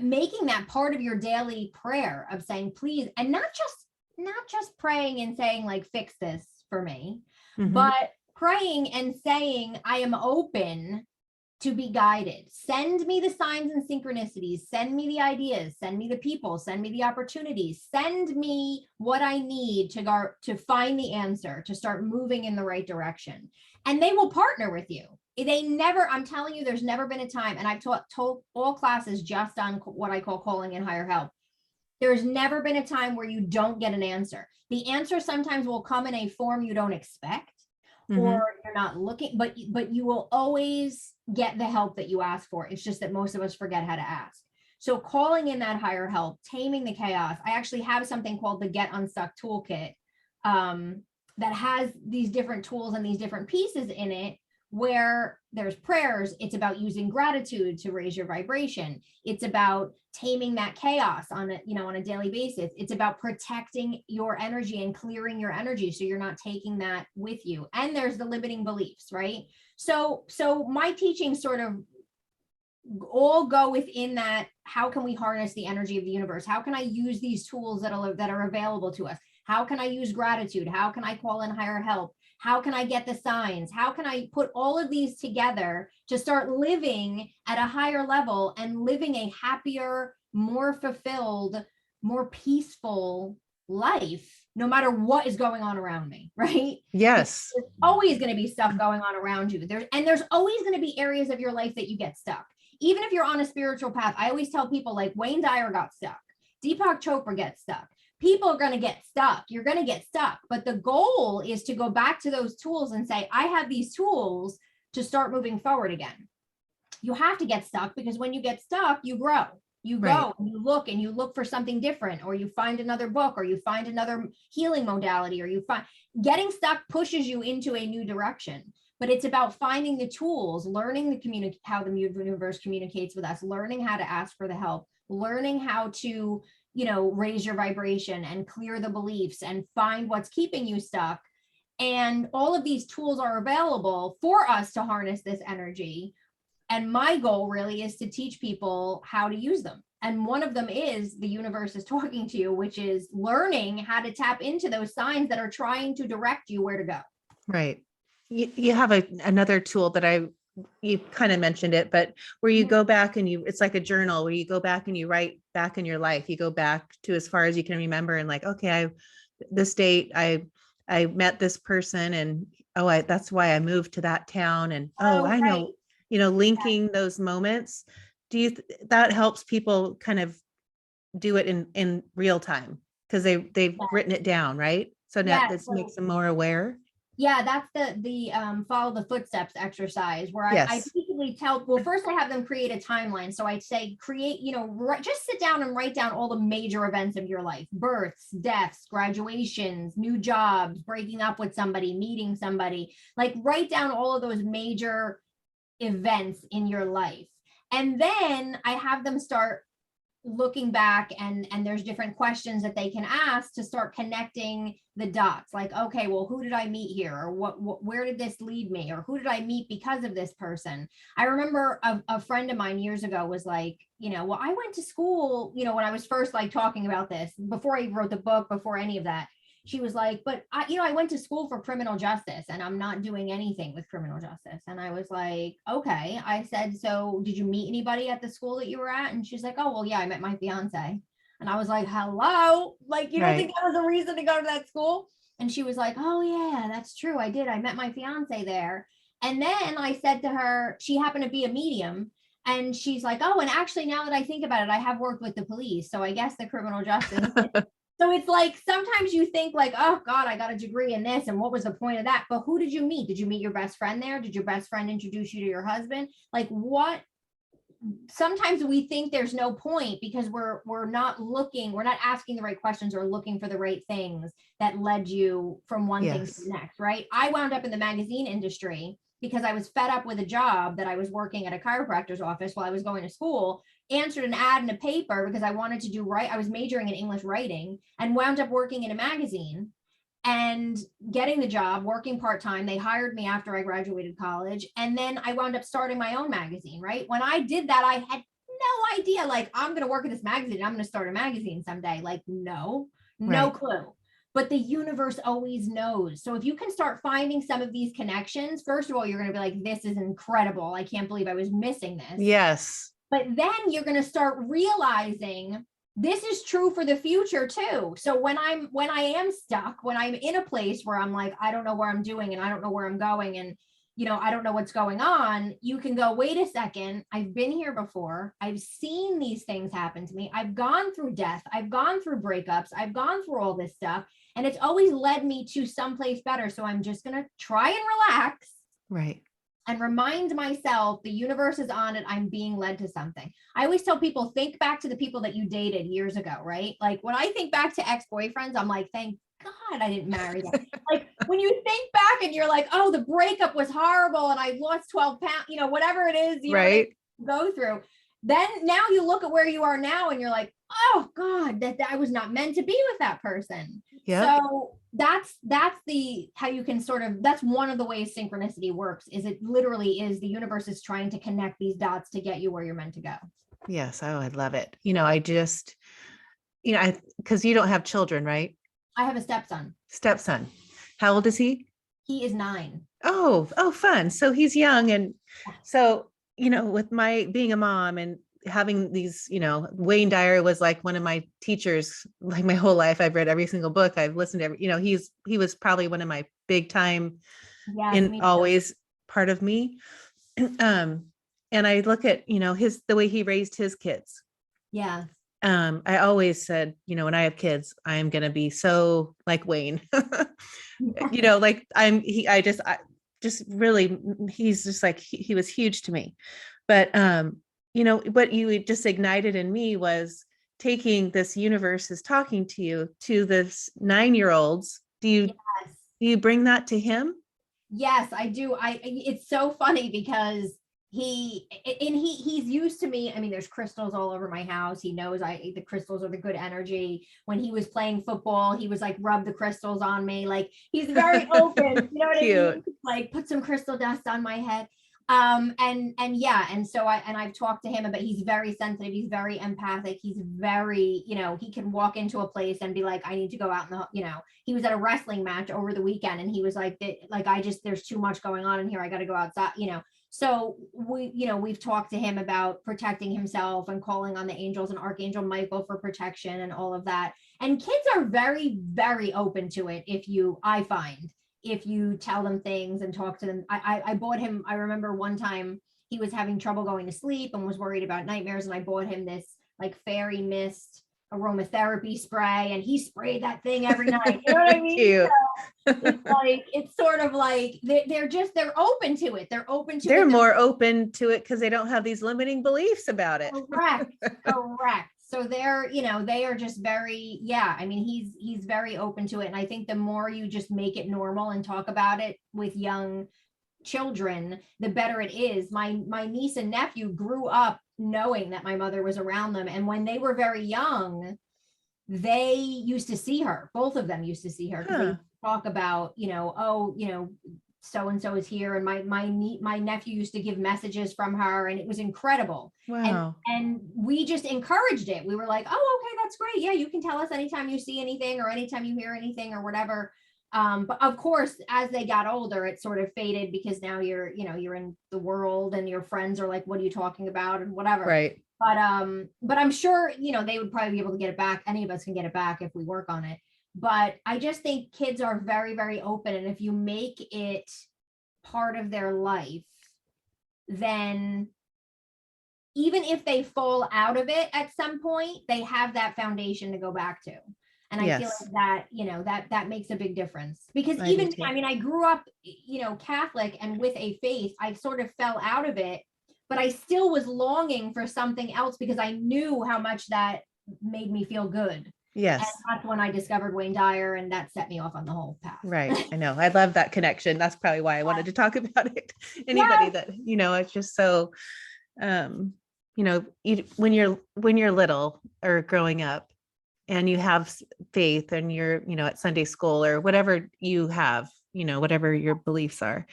making that part of your daily prayer of saying, please, and not just praying and saying like, fix this for me, but praying and saying, I am open to be guided. Send me the signs and synchronicities, send me the ideas, send me the people, send me the opportunities, send me what I need to find the answer, to start moving in the right direction. And they will partner with you. I'm telling you, there's never been a time, and I've taught all classes just on what I call calling in higher help. There's never been a time where you don't get an answer. The answer sometimes will come in a form you don't expect, or you're not looking, but you will always get the help that you ask for. It's just that most of us forget how to ask. So calling in that higher help, taming the chaos. I actually have something called the Get Unstuck Toolkit that has these different tools and these different pieces in it, where there's prayers. It's about using gratitude to raise your vibration. It's about taming that chaos on a daily basis. It's about protecting your energy and clearing your energy, so you're not taking that with you. And there's the limiting beliefs, right? So my teachings sort of all go within that. How can we harness the energy of the universe? How can I use these tools that are available to us? How can I use gratitude? How can I call in higher help? How can I get the signs? How can I put all of these together to start living at a higher level and living a happier, more fulfilled, more peaceful life, no matter what is going on around me, right? Yes. There's always going to be stuff going on around you. There's always going to be areas of your life that you get stuck. Even if you're on a spiritual path, I always tell people, like, Wayne Dyer got stuck. Deepak Chopra gets stuck. people are going to get stuck. You're going to get stuck. But the goal is to go back to those tools and say, I have these tools to start moving forward again. You have to get stuck, because when you get stuck, you grow. You go and you look for something different, or you find another book, or you find another healing modality, or you find getting stuck pushes you into a new direction. But it's about finding the tools, learning the how the universe communicates with us, learning how to ask for the help, learning how to, raise your vibration and clear the beliefs and find what's keeping you stuck. And all of these tools are available for us to harness this energy. And my goal really is to teach people how to use them. And one of them is the universe is talking to you, which is learning how to tap into those signs that are trying to direct you where to go. Right. You have another tool that you kind of mentioned it, but where you go back and it's like a journal where you go back and you write back in your life. You go back to as far as you can remember, and like, okay, this date, I met this person, and that's why I moved to that town. And I know, linking those moments. That helps people kind of do it in real time, because they've written it down, right? So now this makes them more aware. Yeah, that's the follow the footsteps exercise, where I basically first I have them create a timeline. So I say, create, just sit down and write down all the major events of your life: births, deaths, graduations, new jobs, breaking up with somebody, meeting somebody. Like, write down all of those major events in your life. And then I have them start looking back, and there's different questions that they can ask to start connecting the dots. Like, okay, well, who did I meet here? Or where did this lead me? Or who did I meet because of this person? I remember a friend of mine years ago was like, well, I went to school, when I was first like talking about this, before I wrote the book, before any of that, she was like, but I went to school for criminal justice, and I'm not doing anything with criminal justice. And I was like, okay. I said, so did you meet anybody at the school that you were at? And she's like, oh, well, yeah, I met my fiance. And I was like, hello, like, you don't think that was a reason to go to that school? And she was like, oh yeah, that's true. I did. I met my fiance there. And then I said to her, she happened to be a medium. And she's like, oh, and actually, now that I think about it, I have worked with the police. So I guess the criminal justice. So it's like, sometimes you think like, oh God, I got a degree in this, and what was the point of that? But who did you meet? Did you meet your best friend there? Did your best friend introduce you to your husband? Like, what? Sometimes we think there's no point because we're not asking the right questions or looking for the right things that led you from one thing to the next, right? I wound up in the magazine industry because I was fed up with a job that I was working at a chiropractor's office while I was going to school, answered an ad in a paper because I wanted to do I was majoring in English writing, and wound up working in a magazine and getting the job, working part-time. They hired me after I graduated college. And then I wound up starting my own magazine, right? When I did that, I had no idea, like, I'm going to work at this magazine. I'm going to start a magazine someday. Like, no clue. But the universe always knows. So if you can start finding some of these connections, first of all, you're going to be like, this is incredible. I can't believe I was missing this. Yes. But then you're going to start realizing this is true for the future too. So when I am stuck, when I'm in a place where I'm like, I don't know where I'm doing, and I don't know where I'm going, and I don't know what's going on, you can go, wait a second, I've been here before. I've seen these things happen to me. I've gone through death. I've gone through breakups. I've gone through all this stuff, and it's always led me to someplace better. So I'm just going to try and relax. Right. And remind myself the universe is on it. I'm being led to something. I always tell people, think back to the people that you dated years ago, right? Like, when I think back to ex-boyfriends, I'm like, thank God I didn't marry them. Like, when you think back and you're like, oh, the breakup was horrible and I lost 12 pounds, whatever it is, right, go through. Then now you look at where you are now and you're like, oh God, that I was not meant to be with that person. Yeah. So that's how you can that's one of the ways synchronicity works, is it literally is the universe is trying to connect these dots to get you where you're meant to go. Yes. Oh, I love it. I just, because you don't have children, right? I have a stepson. Stepson. How old is he? He is 9. Oh, fun. So he's young. And so, with my being a mom and having these, Wayne Dyer was like one of my teachers, like my whole life. I've read every single book. I've listened to every, he was probably one of my big time always part of me. And I look at, the way he raised his kids. Yeah. I always said, when I have kids, I am going to be so like Wayne, like just really, he's just like, he was huge to me. But, what you just ignited in me was taking this universe is talking to you to this 9-year-olds. Yes. Do you bring that to him? Yes, I do. It's so funny because he's used to me. I mean, there's crystals all over my house. He knows the crystals are the good energy. When he was playing football, he was like, rub the crystals on me. Like, he's very open, you know what I Cute. mean? Like, put some crystal dust on my head. And yeah, and so I've talked to him about, he's very sensitive, he's very empathic, he's very, he can walk into a place and be like, I need to go out in the, he was at a wrestling match over the weekend and he was like, there's too much going on in here, I got to go outside. So we've talked to him about protecting himself and calling on the angels and Archangel Michael for protection and all of that. And kids are very, very open to it. I find, if you tell them things and talk to them. I bought him, I remember one time he was having trouble going to sleep and was worried about nightmares. And I bought him this like fairy mist aromatherapy spray, and he sprayed that thing every night. You know what I mean? Cute. So it's sort of like they're open to it. They're open to They're it. more open to it because they don't have these limiting beliefs about it. Correct. So they are just very, yeah, I mean, he's very open to it. And I think the more you just make it normal and talk about it with young children, the better it is. My niece and nephew grew up knowing that my mother was around them. And when they were very young, they used to see her. Both of them used to see her because they talk about, so and so is here, and my nephew used to give messages from her, and it was incredible. Wow. And we just encouraged it. We were like, oh, okay, that's great. Yeah, you can tell us anytime you see anything or anytime you hear anything or whatever. But of course, as they got older, it sort of faded because now you're in the world and your friends are like, what are you talking about and whatever. Right. But I'm sure, they would probably be able to get it back. Any of us can get it back if we work on it. But I just think kids are very, very open. And if you make it part of their life, then even if they fall out of it at some point, they have that foundation to go back to. And I feel like that, that makes a big difference because I grew up, Catholic and with a faith, I sort of fell out of it, but I still was longing for something else because I knew how much that made me feel good. Yes. And that's when I discovered Wayne Dyer, and that set me off on the whole path. Right. I know. I love that connection. That's probably why I wanted to talk about it. Anybody that, it's just so, when you're little or growing up and you have faith and you're, at Sunday school or whatever you have, whatever your beliefs are,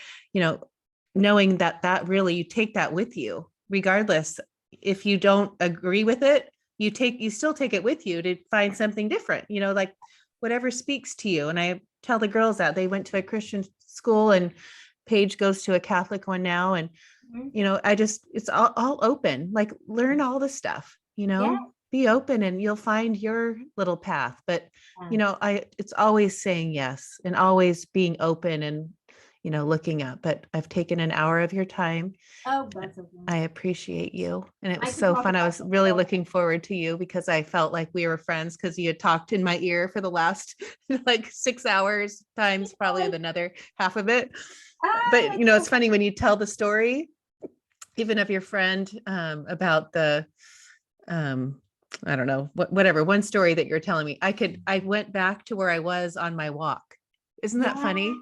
knowing that really you take that with you, regardless if you don't agree with it, you still take it with you to find something different, like whatever speaks to you. And I tell the girls that they went to a Christian school and Paige goes to a Catholic one now. And, it's all open, like learn all the stuff, be open and you'll find your little path. But, it's always saying yes and always being open and, looking up. But I've taken an hour of your time. Oh, that's okay. I appreciate you. And it was so fun. I was really looking forward to you because I felt like we were friends because you had talked in my ear for the last like 6 hours times probably another half of it. But it's funny when you tell the story, even of your friend, about the I don't know, whatever, one story that you're telling me, I went back to where I was on my walk. Isn't that funny?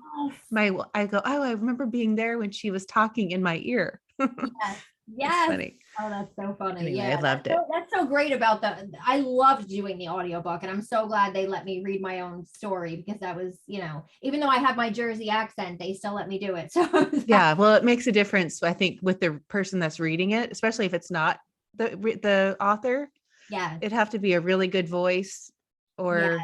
I go, oh, I remember being there when she was talking in my ear. Yes. Funny. Oh, that's so funny. Anyway, yeah. I loved it. That's so great about I loved doing the audiobook, and I'm so glad they let me read my own story because that was, even though I have my Jersey accent, they still let me do it. So yeah, well, it makes a difference, I think, with the person that's reading it, especially if it's not the author. Yeah. It'd have to be a really good voice or,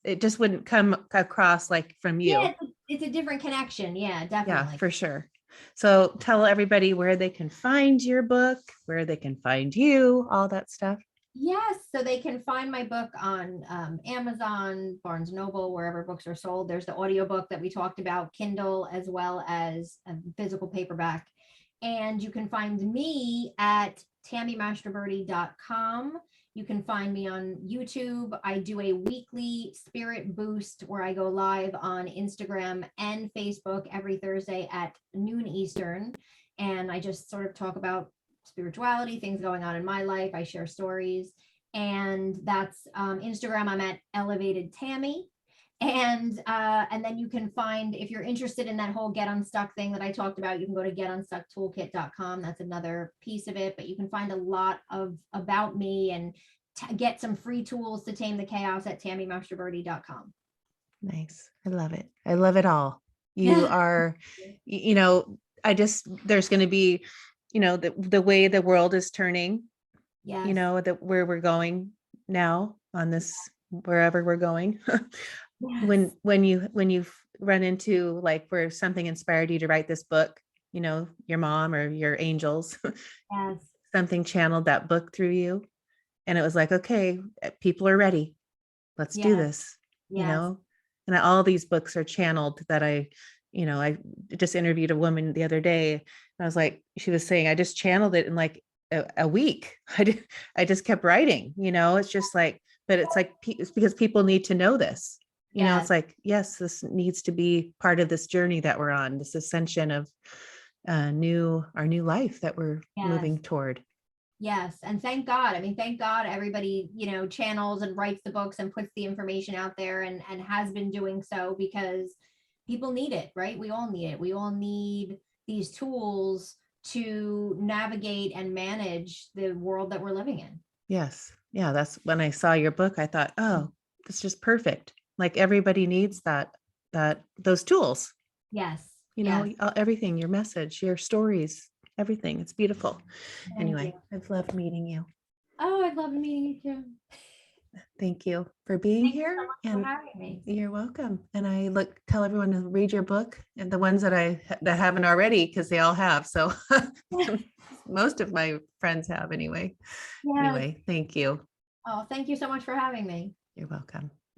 it just wouldn't come across like from you. Yeah, it's a different connection. Yeah, definitely. Yeah, for sure. So tell everybody where they can find your book, where they can find you, all that stuff. Yes, so they can find my book on Amazon, Barnes Noble, wherever books are sold. There's the audiobook that we talked about, Kindle, as well as a physical paperback. And you can find me at tammymastroberte.com. You can find me on YouTube. I do a weekly spirit boost where I go live on Instagram and Facebook every Thursday at noon Eastern. And I just sort of talk about spirituality, things going on in my life. I share stories. And that's Instagram. I'm at Elevated Tammy. And then you can find, if you're interested in that whole get unstuck thing that I talked about, you can go to getunstucktoolkit.com. That's another piece of it, but you can find a lot of about me and get some free tools to tame the chaos at tammymastroberte.com. Nice. I love it. I love it all. You Yeah. are, there's going to be, the way the world is turning, Yes. that where we're going now on this, wherever we're going. Yes. When you've run into like where something inspired you to write this book, your mom or your angels, Yes. something channeled that book through you. And it was like, okay, people are ready. Let's do Yes. this, Yes. and all these books are channeled that I just interviewed a woman the other day. And I was like, she was saying, I just channeled it in like a week. I just kept writing, it's just like, but it's like, it's because people need to know this. Yes. It's like, yes, this needs to be part of this journey that we're on, this ascension of our new life that we're Yes. moving toward. Yes. And thank God. I mean, thank God everybody, channels and writes the books and puts the information out there and has been doing so, because people need it, right? We all need it. We all need these tools to navigate and manage the world that we're living in. Yes. Yeah. That's when I saw your book, I thought, oh, that's just perfect. Like everybody needs those tools, Yes. Yes. everything, your message, your stories, everything. It's beautiful. Thank you. Anyway, I've loved meeting you. Oh, I've loved meeting you too. Thank you for being Thank you so here. much for And having me. you're welcome. And I tell everyone to read your book, and the ones that haven't already, because they all have. So most of my friends have anyway. Yes. Anyway, thank you. Oh, thank you so much for having me. You're welcome.